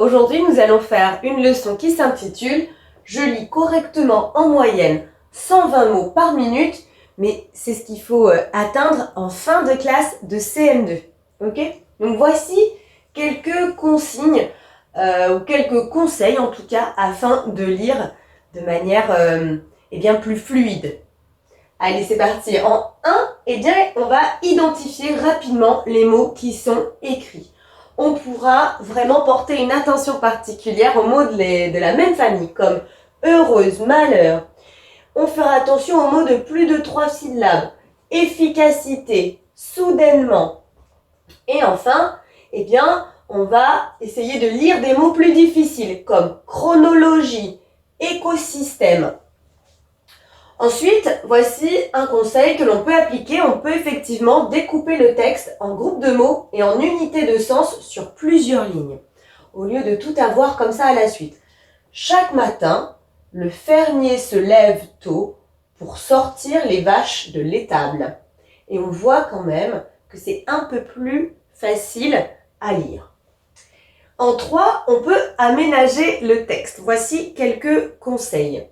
Aujourd'hui, nous allons faire une leçon qui s'intitule « Je lis correctement en moyenne 120 mots par minute », mais c'est ce qu'il faut atteindre en fin de classe de CM2. Ok ? Donc voici quelques consignes ou quelques conseils en tout cas afin de lire de manière plus fluide. Allez, c'est parti. En 1, on va identifier rapidement les mots qui sont écrits. On pourra vraiment porter une attention particulière aux mots de la même famille, comme heureuse, malheur. On fera attention aux mots de plus de 3 syllabes, efficacité, soudainement. Et enfin, on va essayer de lire des mots plus difficiles, comme chronologie, écosystème. Ensuite, voici un conseil que l'on peut appliquer. On peut effectivement découper le texte en groupes de mots et en unités de sens sur plusieurs lignes, au lieu de tout avoir comme ça à la suite. Chaque matin, le fermier se lève tôt pour sortir les vaches de l'étable. Et on voit quand même que c'est un peu plus facile à lire. En 3, on peut aménager le texte. Voici quelques conseils.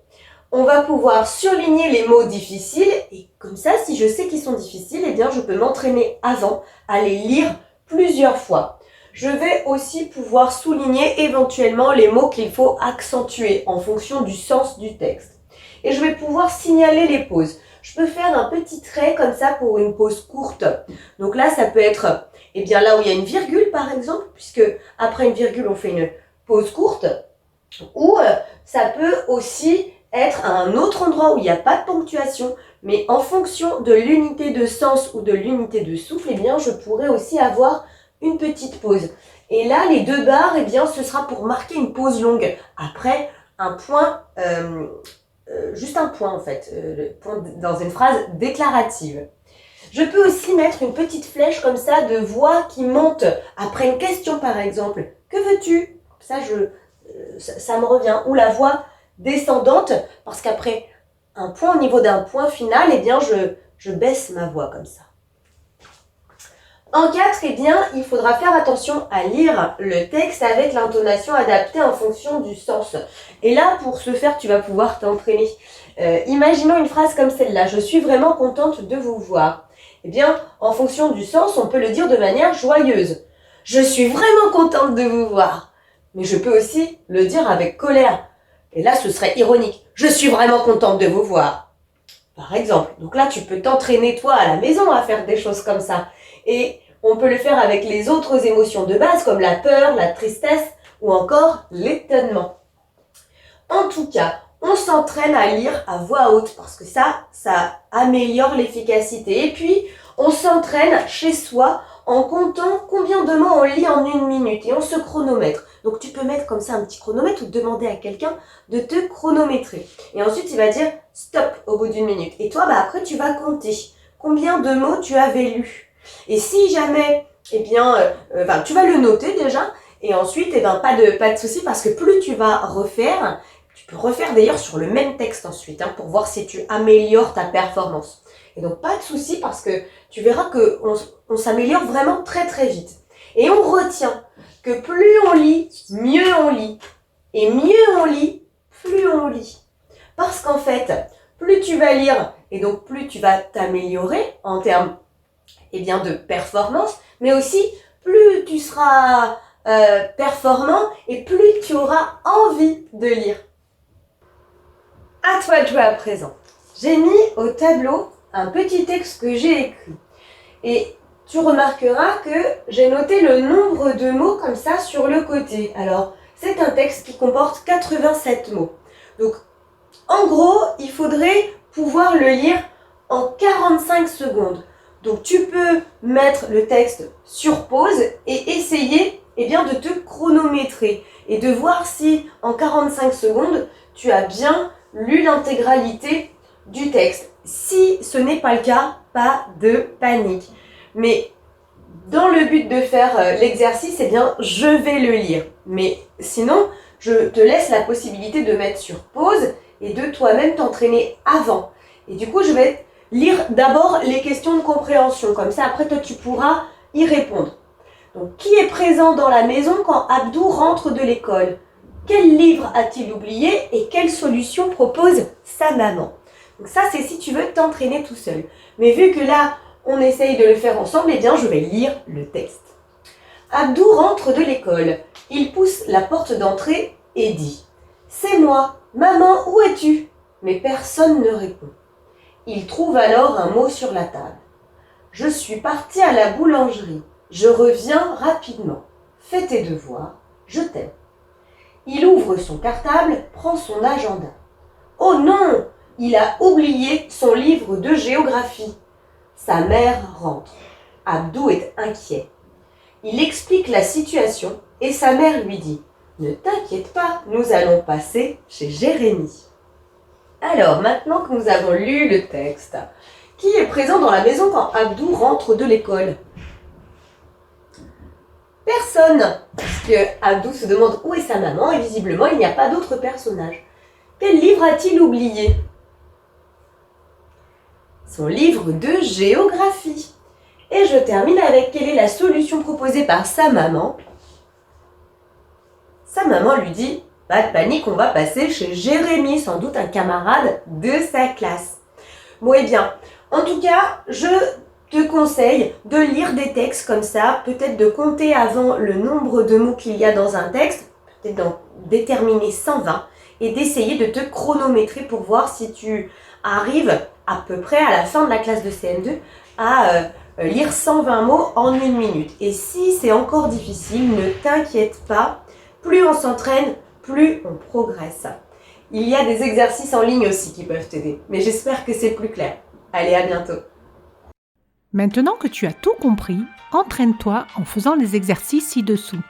On va pouvoir surligner les mots difficiles et comme ça, si je sais qu'ils sont difficiles, je peux m'entraîner avant à les lire plusieurs fois. Je vais aussi pouvoir souligner éventuellement les mots qu'il faut accentuer en fonction du sens du texte. Et je vais pouvoir signaler les pauses. Je peux faire un petit trait comme ça pour une pause courte. Donc là, ça peut être là où il y a une virgule par exemple, puisque après une virgule, on fait une pause courte. Ou ça peut aussi être à un autre endroit où il n'y a pas de ponctuation, mais en fonction de l'unité de sens ou de l'unité de souffle, je pourrais aussi avoir une petite pause. Et là, les 2 barres, ce sera pour marquer une pause longue. Après, un point, juste un point en fait, le point dans une phrase déclarative. Je peux aussi mettre une petite flèche comme ça de voix qui monte après une question par exemple. Que veux-tu ? Ça me revient. Ou la voix descendante, parce qu'après un point au niveau d'un point final, je baisse ma voix comme ça. En 4, il faudra faire attention à lire le texte avec l'intonation adaptée en fonction du sens. Et là, pour ce faire, tu vas pouvoir t'entraîner. Imaginons une phrase comme celle-là. Je suis vraiment contente de vous voir. En fonction du sens, on peut le dire de manière joyeuse. Je suis vraiment contente de vous voir. Mais je peux aussi le dire avec colère. Et là, ce serait ironique. Je suis vraiment contente de vous voir. Par exemple. Donc là, tu peux t'entraîner toi à la maison à faire des choses comme ça. Et on peut le faire avec les autres émotions de base comme la peur, la tristesse ou encore l'étonnement. En tout cas, on s'entraîne à lire à voix haute parce que ça améliore l'efficacité. Et puis, on s'entraîne chez soi en comptant combien de mots on lit en 1 minute et on se chronomètre. Donc tu peux mettre comme ça un petit chronomètre ou demander à quelqu'un de te chronométrer. Et ensuite, il va dire stop au bout d'1 minute. Et toi, après, tu vas compter combien de mots tu avais lus. Et si jamais, tu vas le noter déjà. Et ensuite, pas de souci parce que plus tu vas refaire, tu peux refaire d'ailleurs sur le même texte ensuite pour voir si tu améliores ta performance. Et donc, pas de souci parce que tu verras qu'on s'améliore vraiment très très vite. Et on retient que plus on lit, mieux on lit. Et mieux on lit, plus on lit. Parce qu'en fait, plus tu vas lire et donc plus tu vas t'améliorer en termes de performance, mais aussi plus tu seras performant et plus tu auras envie de lire. À toi de jouer à présent. J'ai mis au tableau un petit texte que j'ai écrit. Et tu remarqueras que j'ai noté le nombre de mots comme ça sur le côté. Alors, c'est un texte qui comporte 87 mots. Donc, en gros, il faudrait pouvoir le lire en 45 secondes. Donc, tu peux mettre le texte sur pause et essayer de te chronométrer et de voir si en 45 secondes, tu as bien lu l'intégralité du texte. Si ce n'est pas le cas, pas de panique. Mais dans le but de faire l'exercice, je vais le lire. Mais sinon, je te laisse la possibilité de mettre sur pause et de toi-même t'entraîner avant. Et du coup, je vais lire d'abord les questions de compréhension. Comme ça, après, toi, tu pourras y répondre. Donc, qui est présent dans la maison quand Abdou rentre de l'école? Quel livre a-t-il oublié et quelle solution propose sa maman? Donc ça, c'est si tu veux t'entraîner tout seul. Mais vu que là, on essaye de le faire ensemble, eh bien, je vais lire le texte. Abdou rentre de l'école. Il pousse la porte d'entrée et dit « C'est moi, maman, où es-tu » Mais personne ne répond. Il trouve alors un mot sur la table. « Je suis parti à la boulangerie. Je reviens rapidement. Fais tes devoirs. Je t'aime. » Il ouvre son cartable, prend son agenda. « Oh non ! Il a oublié son livre de géographie. » Sa mère rentre. Abdou est inquiet. Il explique la situation et sa mère lui dit « Ne t'inquiète pas, nous allons passer chez Jérémie. » Alors, maintenant que nous avons lu le texte, qui est présent dans la maison quand Abdou rentre de l'école? Personne, puisque Abdou se demande où est sa maman et visiblement il n'y a pas d'autre personnage. Quel livre a-t-il oublié? Son livre de géographie. Et je termine avec quelle est la solution proposée par sa maman. Sa maman lui dit « Pas de panique, on va passer chez Jérémie, sans doute un camarade de sa classe. » Bon, eh bien, en tout cas, je te conseille de lire des textes comme ça, peut-être de compter avant le nombre de mots qu'il y a dans un texte, peut-être d'en déterminer 120 et d'essayer de te chronométrer pour voir si tu arrives à peu près à la fin de la classe de CM2 à lire 120 mots en 1 minute. Et si c'est encore difficile, ne t'inquiète pas, plus on s'entraîne, plus on progresse. Il y a des exercices en ligne aussi qui peuvent t'aider, mais j'espère que c'est plus clair. Allez, à bientôt. Maintenant que tu as tout compris, entraîne-toi en faisant les exercices ci-dessous.